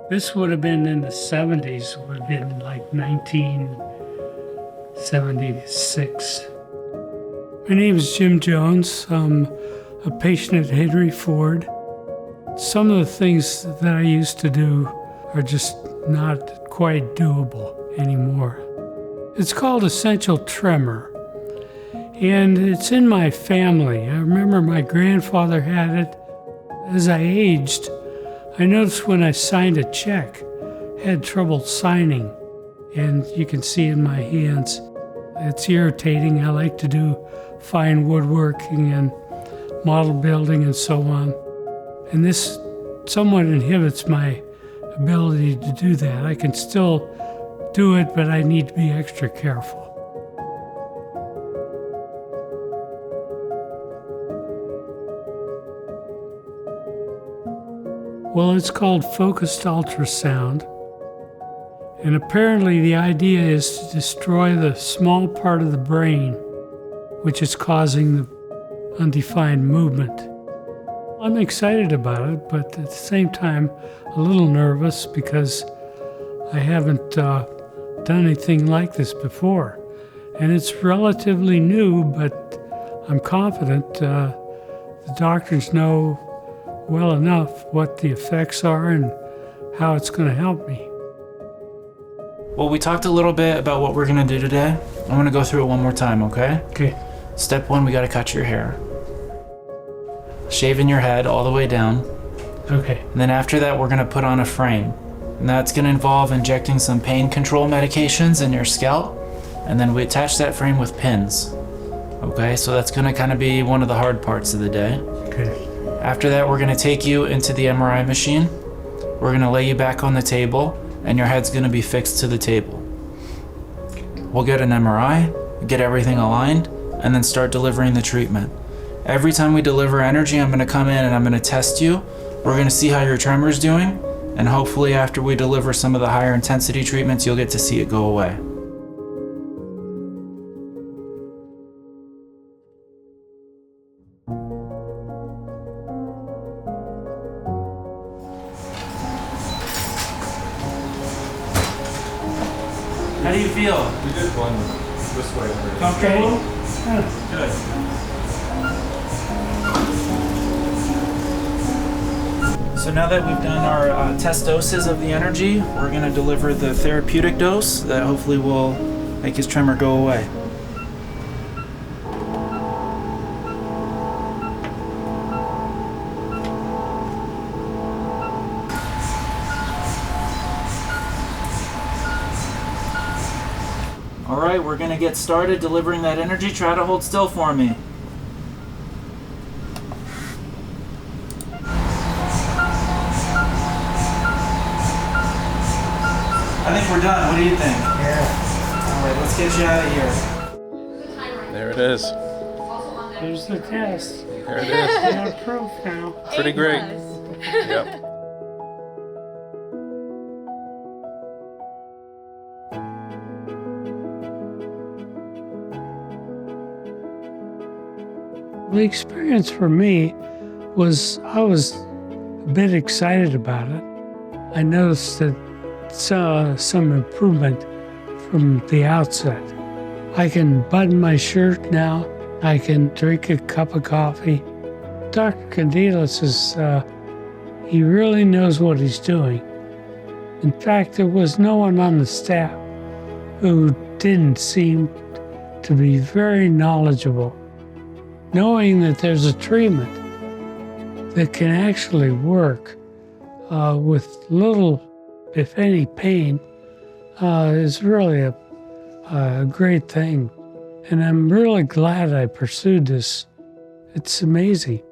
This would have been in the 70s, would have been like 1976. My name is Jim Jones. I'm a patient at Henry Ford. Some of the things that I used to do are just not quite doable anymore. It's called essential tremor, and it's in my family. I remember my grandfather had it. As I aged, I noticed when I signed a check, I had trouble signing, and you can see in my hands. It's irritating. I like to do fine woodworking and model building and so on. And this somewhat inhibits my ability to do that. I can still do it, but I need to be extra careful. Well, it's called focused ultrasound. And apparently the idea is to destroy the small part of the brain which is causing the undefined movement. I'm excited about it, but at the same time, a little nervous because I haven't done anything like this before. And it's relatively new, but I'm confident the doctors know well enough what the effects are and how it's going to help me. Well, we talked a little bit about what we're gonna do today. I'm gonna go through it one more time, okay? Okay. Step one, we gotta cut your hair. Shaving your head all the way down. Okay. And then after that, we're gonna put on a frame. And that's gonna involve injecting some pain control medications in your scalp. And then we attach that frame with pins. Okay, so that's gonna kind of be one of the hard parts of the day. Okay. After that, we're gonna take you into the MRI machine. We're gonna lay you back on the table, and your head's gonna be fixed to the table. We'll get an MRI, get everything aligned, and then start delivering the treatment. Every time we deliver energy, I'm gonna come in and I'm gonna test you. We're gonna see how your tremor's doing, and hopefully after we deliver some of the higher intensity treatments, you'll get to see it go away. How do you feel? We did one this way. Comfortable? Good. So now that we've done our test doses of the energy, we're going to deliver the therapeutic dose that hopefully will make his tremor go away. All right, we're going to get started delivering that energy. Try to hold still for me. I think we're done. What do you think? Yeah. All right, let's get you out of here. There it is. Here's the test. There it is. Got proof now. Pretty great. Yep. The experience for me was I was a bit excited about it. I noticed that saw some improvement from the outset. I can button my shirt now. I can drink a cup of coffee. Dr. Candelas he really knows what he's doing. In fact, there was no one on the staff who didn't seem to be very knowledgeable. Knowing that there's a treatment that can actually work with little, if any, pain is really a great thing. And I'm really glad I pursued this. It's amazing.